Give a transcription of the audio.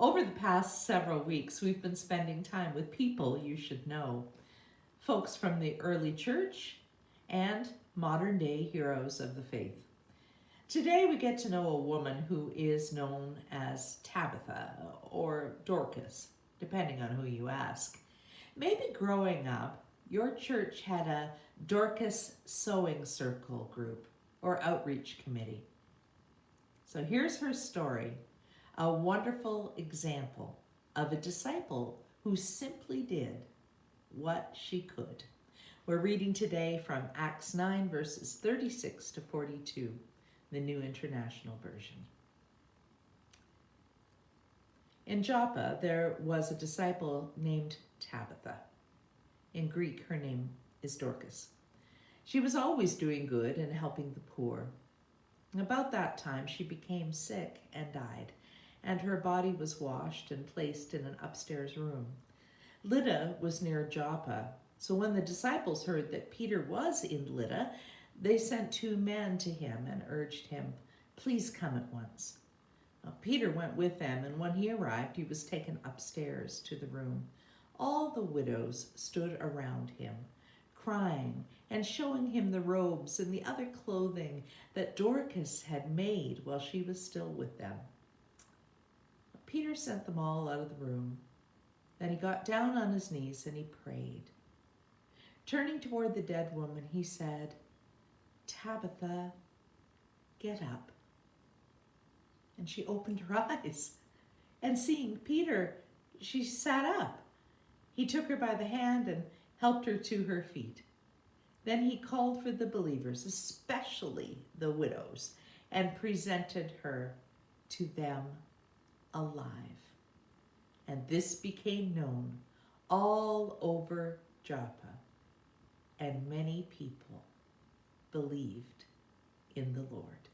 Over the past several weeks, we've been spending time with people you should know, folks from the early church and modern day heroes of the faith. Today, we get to know a woman who is known as Tabitha or Dorcas, depending on who you ask. Maybe growing up, your church had a Dorcas Sewing Circle group or outreach committee. So here's her story, a wonderful example of a disciple who simply did what she could. We're reading today from Acts 9, verses 36 to 42, the New International Version. In Joppa, there was a disciple named Tabitha. In Greek, her name is Dorcas. She was always doing good and helping the poor. About that time, she became sick and died, and her body was washed and placed in an upstairs room. Lydda was near Joppa, so when the disciples heard that Peter was in Lydda, they sent 2 men to him and urged him, "Please come at once." Peter went with them, and when he arrived, he was taken upstairs to the room. All the widows stood around him, crying and showing him the robes and the other clothing that Dorcas had made while she was still with them. Peter sent them all out of the room. Then he got down on his knees and he prayed. Turning toward the dead woman, he said, "Tabitha, get up." And she opened her eyes, and seeing Peter, she sat up. He took her by the hand and helped her to her feet. Then he called for the believers, especially the widows, and presented her to them alive. And this became known all over Joppa, and many people believed in the Lord.